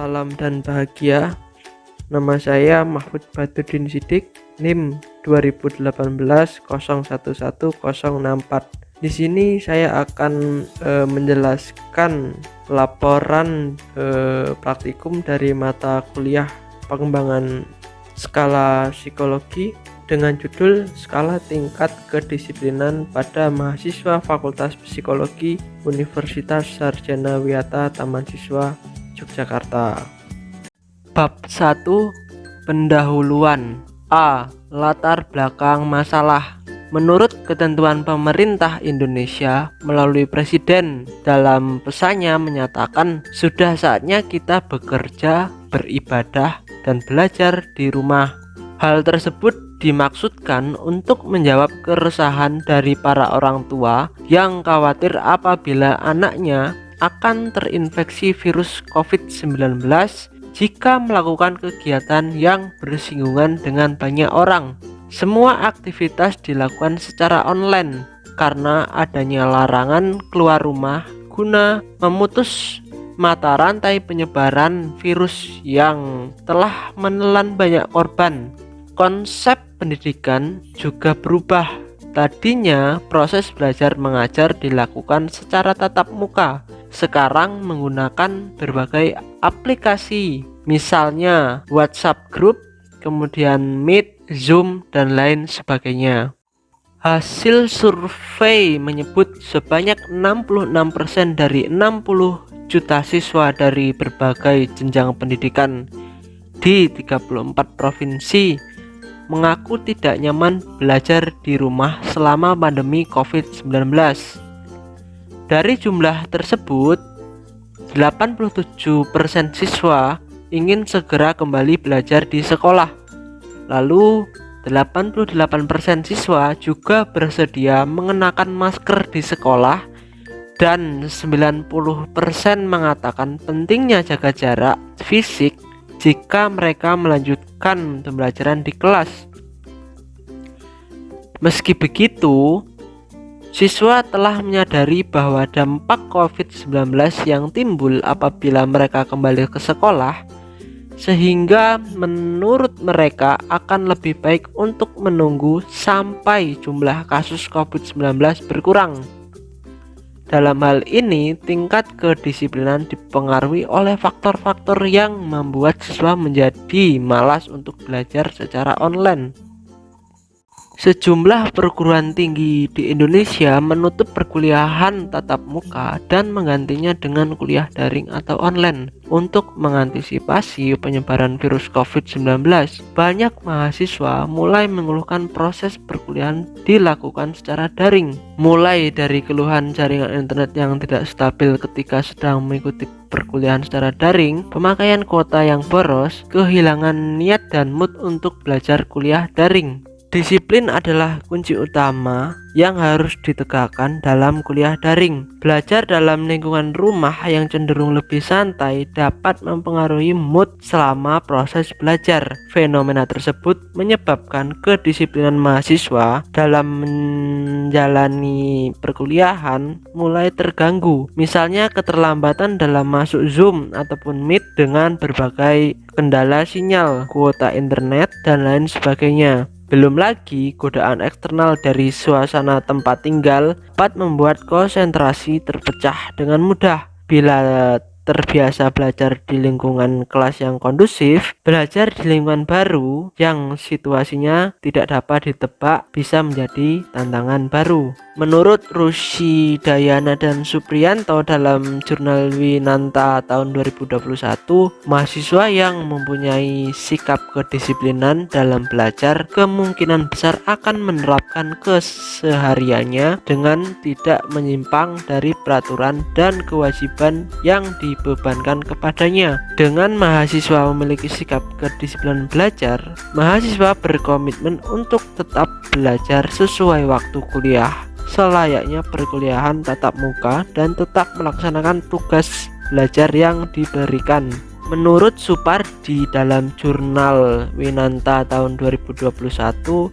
salam dan bahagia. Nama saya Mahfud Badudin Sidik, NIM 2018011064. Di sini saya akan menjelaskan laporan praktikum dari mata kuliah pengembangan skala psikologi dengan judul Skala Tingkat Kedisiplinan pada Mahasiswa Fakultas Psikologi Universitas Sarjana Wiyata Taman Siswa Yogyakarta. Bab 1. Pendahuluan. A. Latar belakang masalah. Menurut ketentuan pemerintah Indonesia melalui Presiden, dalam pesannya menyatakan sudah saatnya kita bekerja, beribadah, dan belajar di rumah. Hal tersebut dimaksudkan untuk menjawab keresahan dari para orang tua yang khawatir apabila anaknya akan terinfeksi virus COVID-19 jika melakukan kegiatan yang bersinggungan dengan banyak orang. Semua aktivitas dilakukan secara online karena adanya larangan keluar rumah guna memutus mata rantai penyebaran virus yang telah menelan banyak korban. Konsep pendidikan juga berubah. Tadinya proses belajar mengajar dilakukan secara tatap muka. Sekarang menggunakan berbagai aplikasi, misalnya WhatsApp Group, kemudian Meet, Zoom, dan lain sebagainya. Hasil survei menyebut sebanyak 66% dari 60 juta siswa dari berbagai jenjang pendidikan di 34 provinsi mengaku tidak nyaman belajar di rumah selama pandemi COVID-19. Dari jumlah tersebut, 87% siswa ingin segera kembali belajar di sekolah. Lalu, 88% siswa juga bersedia mengenakan masker di sekolah dan 90% mengatakan pentingnya jaga jarak fisik jika mereka melanjutkan pembelajaran di kelas. Meski begitu, siswa telah menyadari bahwa dampak COVID-19 yang timbul apabila mereka kembali ke sekolah, sehingga menurut mereka akan lebih baik untuk menunggu sampai jumlah kasus COVID-19 berkurang. Dalam hal ini, tingkat kedisiplinan dipengaruhi oleh faktor-faktor yang membuat siswa menjadi malas untuk belajar secara online. Sejumlah perguruan tinggi di Indonesia menutup perkuliahan tatap muka dan menggantinya dengan kuliah daring atau online. Untuk mengantisipasi penyebaran virus COVID-19, banyak mahasiswa mulai mengeluhkan proses perkuliahan dilakukan secara daring. Mulai dari keluhan jaringan internet yang tidak stabil ketika sedang mengikuti perkuliahan secara daring, pemakaian kuota yang boros, kehilangan niat dan mood untuk belajar kuliah daring. Disiplin adalah kunci utama yang harus ditegakkan dalam kuliah daring. Belajar dalam lingkungan rumah yang cenderung lebih santai dapat mempengaruhi mood selama proses belajar. Fenomena tersebut menyebabkan kedisiplinan mahasiswa dalam menjalani perkuliahan mulai terganggu. Misalnya keterlambatan dalam masuk Zoom ataupun Meet dengan berbagai kendala sinyal, kuota internet, dan lain sebagainya. Belum lagi godaan eksternal dari suasana tempat tinggal dapat membuat konsentrasi terpecah dengan mudah. Bila terbiasa belajar di lingkungan kelas yang kondusif, belajar di lingkungan baru yang situasinya tidak dapat ditebak bisa menjadi tantangan baru. Menurut Rusy Dayana dan Supriyanto dalam jurnal Winanta tahun 2021, mahasiswa yang mempunyai sikap kedisiplinan dalam belajar kemungkinan besar akan menerapkan kesehariannya dengan tidak menyimpang dari peraturan dan kewajiban yang dibebankan kepadanya. Dengan mahasiswa memiliki sikap kedisiplinan belajar, mahasiswa berkomitmen untuk tetap belajar sesuai waktu kuliah, selayaknya perkuliahan tatap muka, dan tetap melaksanakan tugas belajar yang diberikan. Menurut Supardi dalam jurnal Winanta tahun 2021,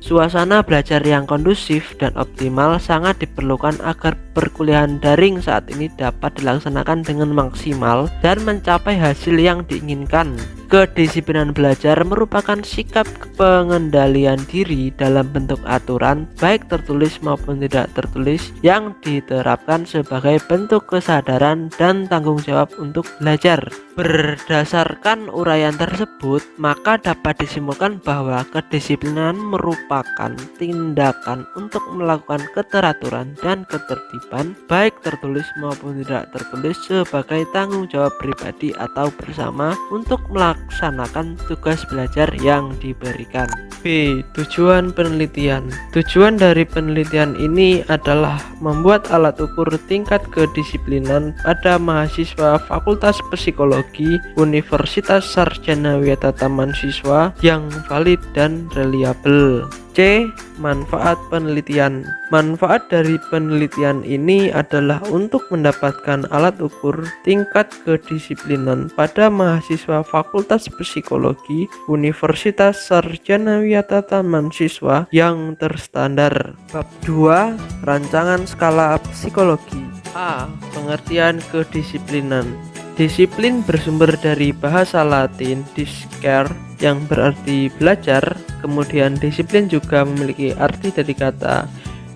suasana belajar yang kondusif dan optimal sangat diperlukan agar perkuliahan daring saat ini dapat dilaksanakan dengan maksimal dan mencapai hasil yang diinginkan. Kedisiplinan belajar merupakan sikap pengendalian diri dalam bentuk aturan, baik tertulis maupun tidak tertulis, yang diterapkan sebagai bentuk kesadaran dan tanggung jawab untuk belajar. Berdasarkan uraian tersebut, maka dapat disimpulkan bahwa kedisiplinan merupakan tindakan untuk melakukan keteraturan dan ketertiban, baik tertulis maupun tidak tertulis, sebagai tanggung jawab pribadi atau bersama untuk melaksanakan tugas belajar yang diberikan. B. Tujuan penelitian. Tujuan dari penelitian ini adalah membuat alat ukur tingkat kedisiplinan pada mahasiswa Fakultas Psikologi Universitas Sarjana Wiyata Tamansiswa yang valid dan reliabel. C. Manfaat penelitian. Manfaat dari penelitian ini adalah untuk mendapatkan alat ukur tingkat kedisiplinan pada mahasiswa Fakultas Psikologi Universitas Sarjana Wiyata Tamansiswa yang terstandar. Bab 2. Rancangan skala psikologi. A. Pengertian kedisiplinan. Disiplin bersumber dari bahasa Latin discere yang berarti belajar. Kemudian disiplin juga memiliki arti dari kata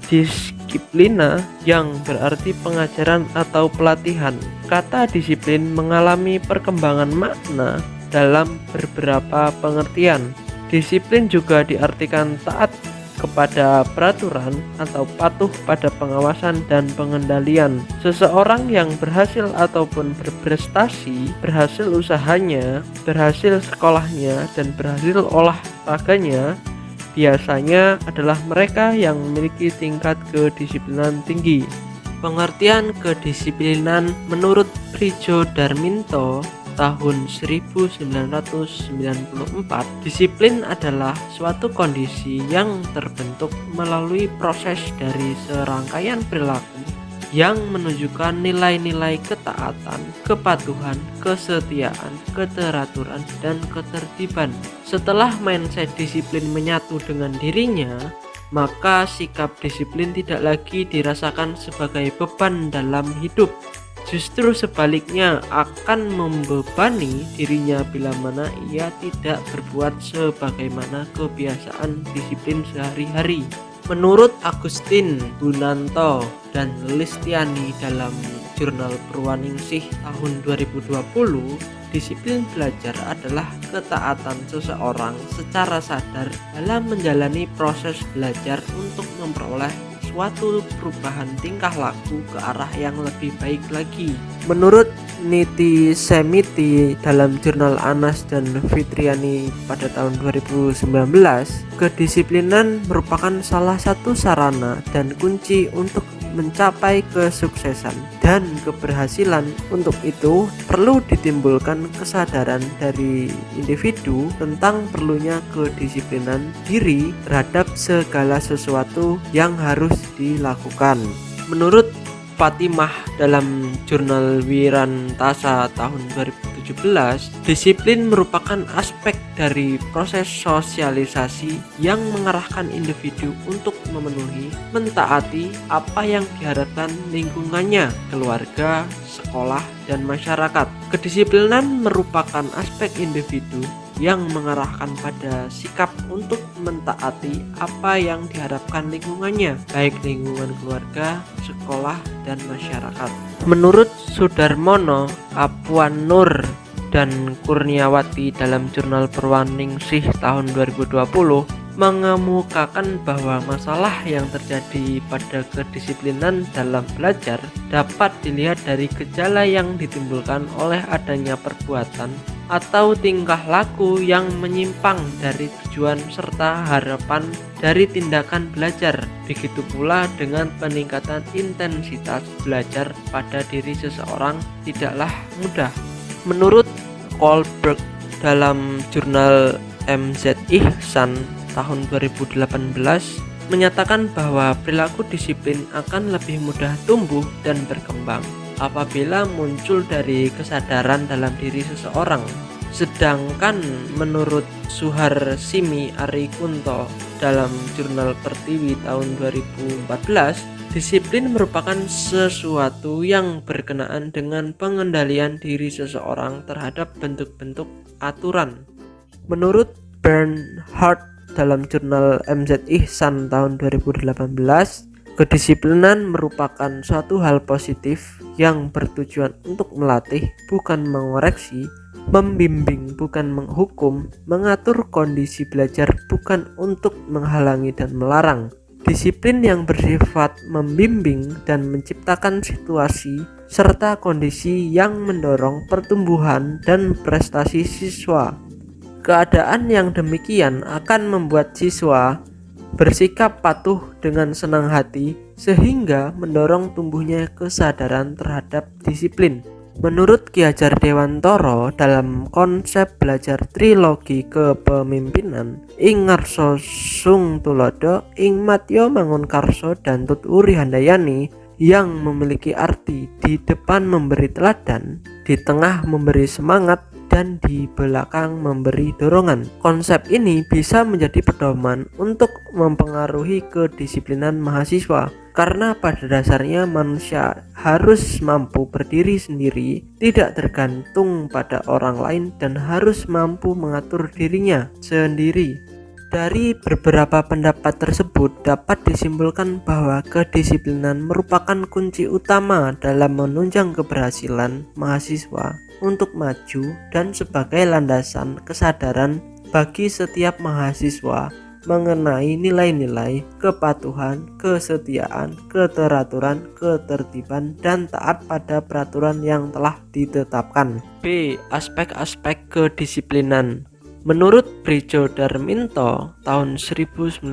disiplina yang berarti pengajaran atau pelatihan. Kata disiplin mengalami perkembangan makna dalam beberapa pengertian. Disiplin juga diartikan taat kepada peraturan atau patuh pada pengawasan dan pengendalian. Seseorang yang berhasil ataupun berprestasi, berhasil usahanya, berhasil sekolahnya, dan berhasil olahraganya biasanya adalah mereka yang memiliki tingkat kedisiplinan tinggi. Pengertian kedisiplinan menurut Prijo Darminto tahun 1994, disiplin adalah suatu kondisi yang terbentuk melalui proses dari serangkaian perilaku yang menunjukkan nilai-nilai ketaatan, kepatuhan, kesetiaan, keteraturan, dan ketertiban. Setelah mindset disiplin menyatu dengan dirinya, maka sikap disiplin tidak lagi dirasakan sebagai beban dalam hidup. Justru sebaliknya akan membebani dirinya bila mana ia tidak berbuat sebagaimana kebiasaan disiplin sehari-hari. Menurut Agustin Gunanto dan Listiani dalam jurnal Purwaningsih tahun 2020, disiplin belajar adalah ketaatan seseorang secara sadar dalam menjalani proses belajar untuk memperoleh suatu perubahan tingkah laku ke arah yang lebih baik lagi. Menurut Niti Semiti dalam jurnal Anas dan Fitriani pada tahun 2019, kedisiplinan merupakan salah satu sarana dan kunci untuk mencapai kesuksesan dan keberhasilan. Untuk itu perlu ditimbulkan kesadaran dari individu tentang perlunya kedisiplinan diri terhadap segala sesuatu yang harus dilakukan. Menurut Fatimah dalam jurnal Wirantasa tahun 2017, disiplin merupakan aspek dari proses sosialisasi yang mengarahkan individu untuk memenuhi, mentaati apa yang diharapkan lingkungannya, keluarga, sekolah, dan masyarakat. Kedisiplinan merupakan aspek individu yang mengarahkan pada sikap untuk mentaati apa yang diharapkan lingkungannya, baik lingkungan keluarga, sekolah, dan masyarakat. Menurut Sudarmono, Apuan Nur, dan Kurniawati dalam jurnal Purwaningsih tahun 2020 mengemukakan bahwa masalah yang terjadi pada kedisiplinan dalam belajar dapat dilihat dari gejala yang ditimbulkan oleh adanya perbuatan atau tingkah laku yang menyimpang dari tujuan serta harapan dari tindakan belajar. Begitu pula dengan peningkatan intensitas belajar pada diri seseorang tidaklah mudah. Menurut Kohlberg dalam jurnal MZ Ihsan tahun 2018 menyatakan bahwa perilaku disiplin akan lebih mudah tumbuh dan berkembang apabila muncul dari kesadaran dalam diri seseorang. Sedangkan menurut Suharsimi Arikunto dalam jurnal Pertiwi tahun 2014, Disiplin merupakan sesuatu yang berkenaan dengan pengendalian diri seseorang terhadap bentuk-bentuk aturan. Menurut Bernhard dalam jurnal MZ Ihsan tahun 2018, kedisiplinan merupakan suatu hal positif yang bertujuan untuk melatih, bukan mengoreksi, membimbing, bukan menghukum, mengatur kondisi belajar, bukan untuk menghalangi dan melarang. Disiplin yang bersifat membimbing dan menciptakan situasi serta kondisi yang mendorong pertumbuhan dan prestasi siswa. Keadaan yang demikian akan membuat siswa bersikap patuh dengan senang hati sehingga mendorong tumbuhnya kesadaran terhadap disiplin. Menurut Ki Hajar Dewantara dalam konsep belajar trilogi kepemimpinan, ing ngarsa sung tulodo, ing matya mangun karso dan tuturi handayani, yang memiliki arti di depan memberi teladan, di tengah memberi semangat, dan di belakang memberi dorongan. Konsep ini bisa menjadi pedoman untuk mempengaruhi kedisiplinan mahasiswa, karena pada dasarnya manusia harus mampu berdiri sendiri, tidak tergantung pada orang lain, dan harus mampu mengatur dirinya sendiri. Dari beberapa pendapat tersebut dapat disimpulkan bahwa kedisiplinan merupakan kunci utama dalam menunjang keberhasilan mahasiswa untuk maju dan sebagai landasan kesadaran bagi setiap mahasiswa mengenai nilai-nilai kepatuhan, kesetiaan, keteraturan, ketertiban, dan taat pada peraturan yang telah ditetapkan. B. Aspek-aspek kedisiplinan. Menurut Bridjo Darminto tahun 1994,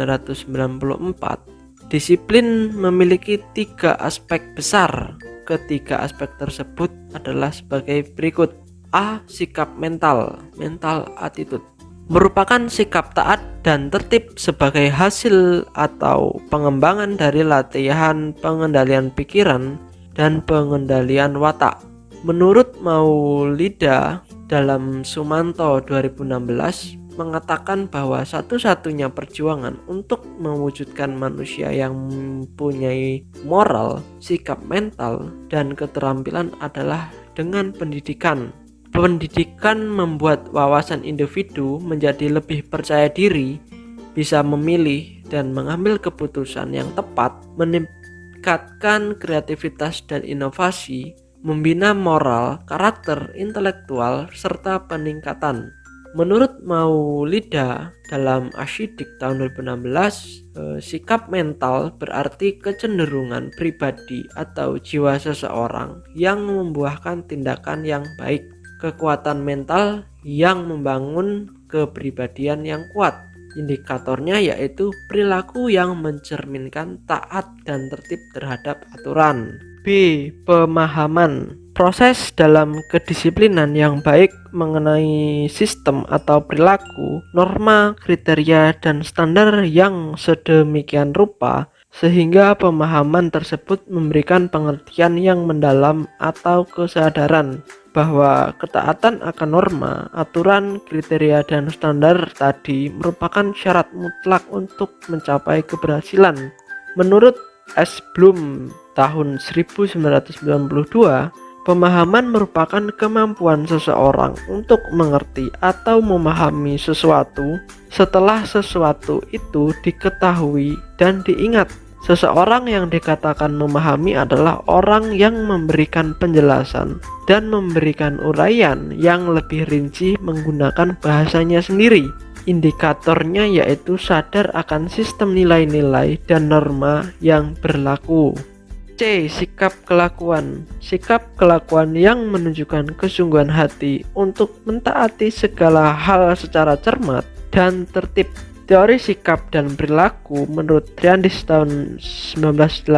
disiplin memiliki 3 aspek besar. Ketiga aspek tersebut adalah sebagai berikut. A. Sikap mental attitude, merupakan sikap taat dan tertib sebagai hasil atau pengembangan dari latihan pengendalian pikiran dan pengendalian watak. Menurut Maulida dalam Sumanto 2016 mengatakan bahwa satu-satunya perjuangan untuk mewujudkan manusia yang mempunyai moral, sikap mental, dan keterampilan adalah dengan pendidikan. Pendidikan membuat wawasan individu menjadi lebih percaya diri, bisa memilih dan mengambil keputusan yang tepat, meningkatkan kreativitas dan inovasi, membina moral, karakter, intelektual, serta peningkatan. Menurut Maulida dalam Asyidik tahun 2016, sikap mental berarti kecenderungan pribadi atau jiwa seseorang yang membuahkan tindakan yang baik. Kekuatan mental yang membangun kepribadian yang kuat. Indikatornya yaitu perilaku yang mencerminkan taat dan tertib terhadap aturan. B. Pemahaman. Proses dalam kedisiplinan yang baik mengenai sistem atau perilaku, norma, kriteria, dan standar yang sedemikian rupa sehingga pemahaman tersebut memberikan pengertian yang mendalam atau kesadaran bahwa ketaatan akan norma, aturan, kriteria, dan standar tadi merupakan syarat mutlak untuk mencapai keberhasilan. Menurut S. Bloom tahun 1992, pemahaman merupakan kemampuan seseorang untuk mengerti atau memahami sesuatu setelah sesuatu itu diketahui dan diingat. Seseorang yang dikatakan memahami adalah orang yang memberikan penjelasan dan memberikan uraian yang lebih rinci menggunakan bahasanya sendiri. Indikatornya yaitu sadar akan sistem nilai-nilai dan norma yang berlaku. C. Sikap kelakuan. Sikap kelakuan yang menunjukkan kesungguhan hati untuk mentaati segala hal secara cermat dan tertib. Teori sikap dan perilaku menurut Triandis tahun 1980,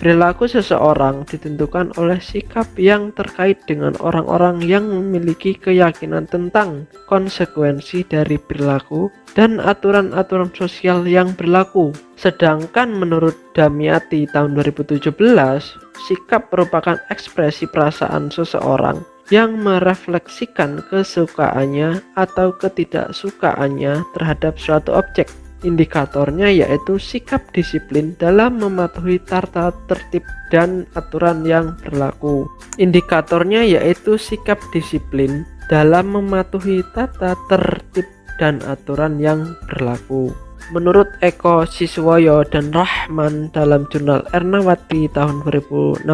perilaku seseorang ditentukan oleh sikap yang terkait dengan orang-orang yang memiliki keyakinan tentang konsekuensi dari perilaku dan aturan-aturan sosial yang berlaku. Sedangkan menurut Damiati tahun 2017, sikap merupakan ekspresi perasaan seseorang yang merefleksikan kesukaannya atau ketidaksukaannya terhadap suatu objek. Indikatornya yaitu sikap disiplin dalam mematuhi tata tertib dan aturan yang berlaku. Indikatornya yaitu sikap disiplin dalam mematuhi tata tertib dan aturan yang berlaku. Menurut Eko Siswoyo dan Rahman dalam jurnal Ernawati tahun 2016,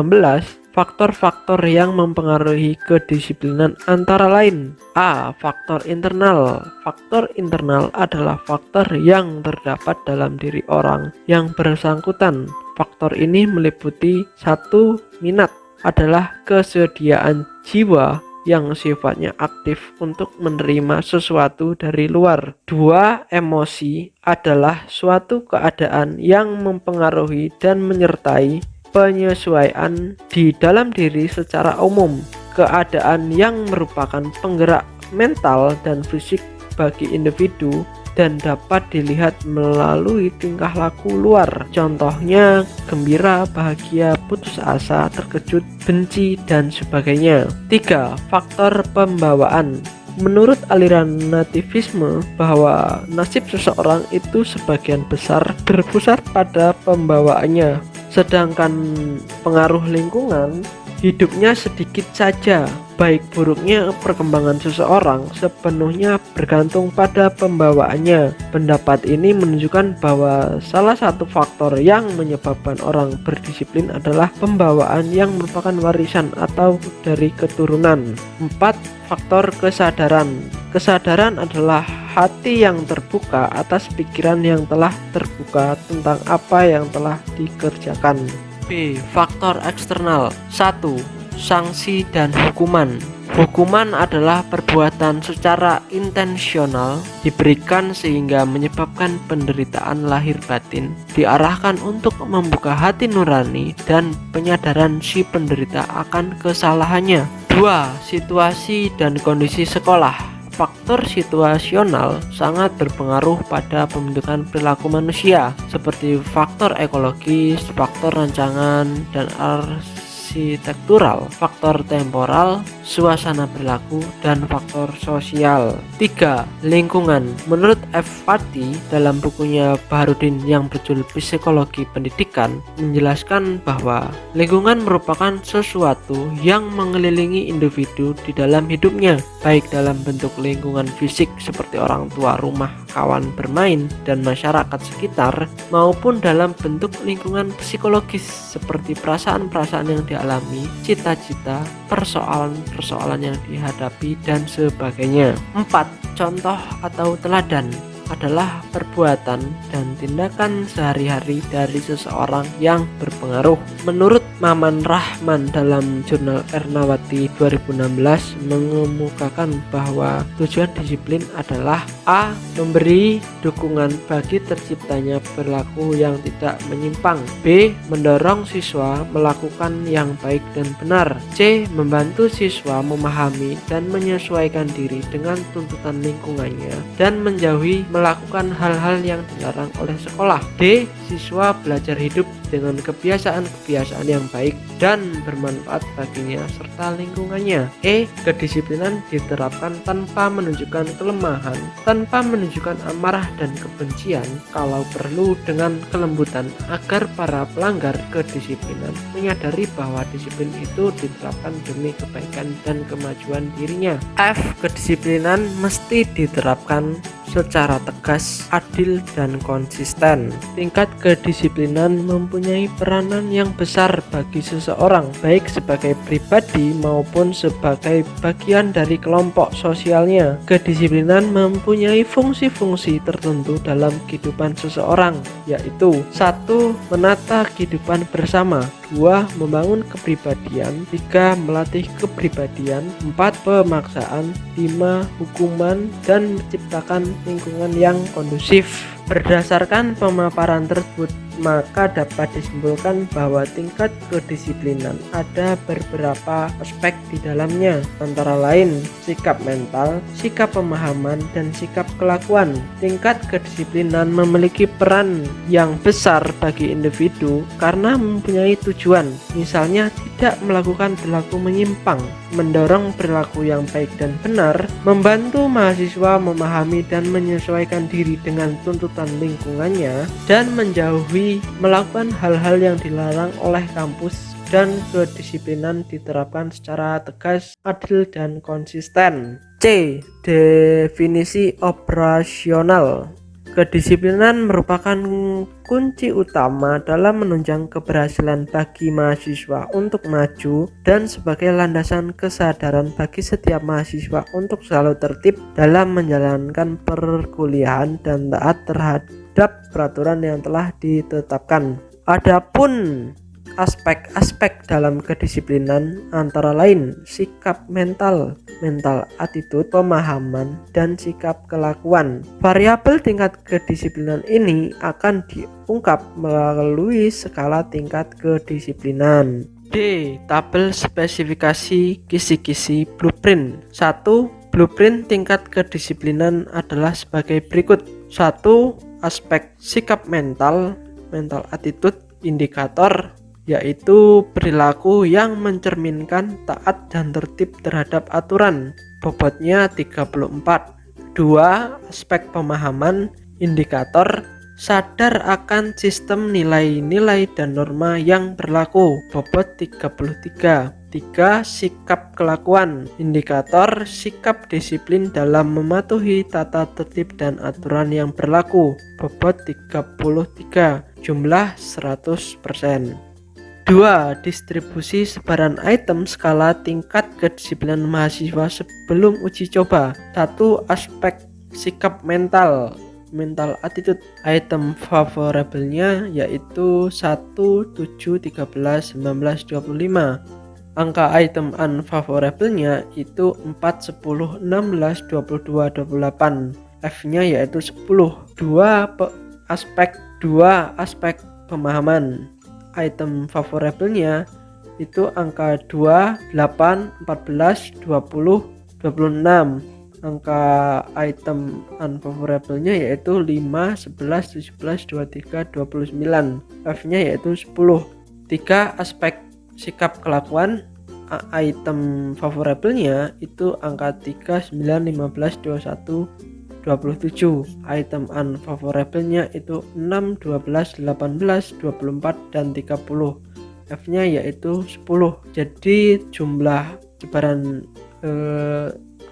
faktor-faktor yang mempengaruhi kedisiplinan antara lain: A. Faktor internal. Faktor internal adalah faktor yang terdapat dalam diri orang yang bersangkutan. Faktor ini meliputi 1. Minat adalah kesediaan jiwa yang sifatnya aktif untuk menerima sesuatu dari luar. 2. Emosi adalah suatu keadaan yang mempengaruhi dan menyertai penyesuaian di dalam diri secara umum. Keadaan yang merupakan penggerak mental dan fisik bagi individu dan dapat dilihat melalui tingkah laku luar. Contohnya gembira, bahagia, putus asa, terkejut, benci, dan sebagainya. 3. Faktor pembawaan. Menurut aliran nativisme, bahwa nasib seseorang itu sebagian besar berpusat pada pembawaannya, sedangkan pengaruh lingkungan hidupnya sedikit saja. Baik buruknya perkembangan seseorang sepenuhnya bergantung pada pembawaannya. Pendapat ini menunjukkan bahwa salah satu faktor yang menyebabkan orang berdisiplin adalah pembawaan yang merupakan warisan atau dari keturunan. 4. Faktor kesadaran. Kesadaran adalah hati yang terbuka atas pikiran yang telah terbuka tentang apa yang telah dikerjakan. B. Faktor eksternal. 1. Sanksi dan hukuman. Hukuman adalah perbuatan secara intensional diberikan sehingga menyebabkan penderitaan lahir batin, diarahkan untuk membuka hati nurani dan penyadaran si penderita akan kesalahannya. 2. Situasi dan kondisi sekolah. Faktor situasional sangat berpengaruh pada pembentukan perilaku manusia, seperti faktor ekologis, faktor rancangan dan arsitektural, faktor temporal, suasana perilaku, dan faktor sosial. 3. Lingkungan. Menurut F. Fati dalam bukunya Baharudin yang berjudul Psikologi Pendidikan menjelaskan bahwa lingkungan merupakan sesuatu yang mengelilingi individu di dalam hidupnya, baik dalam bentuk lingkungan fisik seperti orang tua, rumah, kawan bermain, dan masyarakat sekitar, maupun dalam bentuk lingkungan psikologis seperti perasaan-perasaan yang dialami, cita-cita, persoalan-persoalan yang dihadapi, dan sebagainya. 4. Contoh atau teladan adalah perbuatan dan tindakan sehari-hari dari seseorang yang berpengaruh. Menurut Maman Rahman dalam jurnal Ernawati 2016 mengemukakan bahwa tujuan disiplin adalah A. Memberi dukungan bagi terciptanya perilaku yang tidak menyimpang. B. Mendorong siswa melakukan yang baik dan benar. C. Membantu siswa memahami dan menyesuaikan diri dengan tuntutan lingkungannya dan menjauhi melakukan hal-hal yang dilarang oleh sekolah. D. Siswa belajar hidup dengan kebiasaan-kebiasaan yang baik dan bermanfaat baginya serta lingkungannya. E. Kedisiplinan diterapkan tanpa menunjukkan kelemahan, tanpa menunjukkan amarah dan kebencian, kalau perlu dengan kelembutan, agar para pelanggar kedisiplinan menyadari bahwa disiplin itu diterapkan demi kebaikan dan kemajuan dirinya. F. Kedisiplinan mesti diterapkan secara tegas, adil, dan konsisten. Tingkat kedisiplinan mempunyai peranan yang besar bagi seseorang, baik sebagai pribadi maupun sebagai bagian dari kelompok sosialnya. Kedisiplinan mempunyai fungsi-fungsi tertentu dalam kehidupan seseorang, yaitu 1. Menata kehidupan bersama. 2. Membangun kepribadian. 3. Melatih kepribadian. 4. Pemaksaan. 5. Hukuman dan menciptakan lingkungan yang kondusif. Berdasarkan pemaparan tersebut, maka dapat disimpulkan bahwa tingkat kedisiplinan ada beberapa aspek di dalamnya, antara lain sikap mental, sikap pemahaman, dan sikap kelakuan. Tingkat kedisiplinan memiliki peran yang besar bagi individu karena mempunyai tujuan, misalnya tidak melakukan perilaku menyimpang, mendorong perilaku yang baik dan benar, membantu mahasiswa memahami dan menyesuaikan diri dengan tuntutan lingkungannya, dan menjauhi melakukan hal-hal yang dilarang oleh kampus, dan kedisiplinan diterapkan secara tegas, adil, dan konsisten. C. Definisi operasional. Kedisiplinan merupakan kunci utama dalam menunjang keberhasilan bagi mahasiswa untuk maju dan sebagai landasan kesadaran bagi setiap mahasiswa untuk selalu tertib dalam menjalankan perkuliahan dan taat terhadap peraturan yang telah ditetapkan. Adapun aspek-aspek dalam kedisiplinan antara lain sikap mental, attitude, pemahaman, dan sikap kelakuan. Variabel tingkat kedisiplinan ini akan diungkap melalui skala tingkat kedisiplinan. D. Tabel spesifikasi kisi-kisi blueprint. 1. Blueprint tingkat kedisiplinan adalah sebagai berikut. 1. Aspek sikap mental attitude, indikator yaitu perilaku yang mencerminkan taat dan tertib terhadap aturan, bobotnya 34. 2. Aspek pemahaman, indikator sadar akan sistem nilai-nilai dan norma yang berlaku, bobot 33. 3. Sikap kelakuan, indikator sikap disiplin dalam mematuhi tata tertib dan aturan yang berlaku, bobot 33, jumlah 100%. 2. Distribusi sebaran item skala tingkat kedisiplinan mahasiswa sebelum uji coba. 1. Aspek sikap mental attitude, item favorable-nya yaitu 1, 7, 13, 19, 25. Angka item unfavorable-nya itu 4, 10, 16, 22, 28. F-nya yaitu 10. 2. Aspek pemahaman, item favorable-nya itu angka 2, 8, 14, 20, 26. Angka item unfavorable-nya yaitu 5, 11, 17, 23, 29. F-nya yaitu 10. 3. Aspek sikap kelakuan, item favorable-nya itu angka 3, 9, 15, 21, 27. Item unfavorable-nya itu 6, 12, 18, 24, dan 30. F-nya yaitu 10. Jadi jumlah sebaran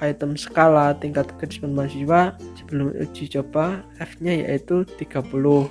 item skala tingkat kedisiplinan mahasiswa sebelum uji coba F-nya yaitu 30.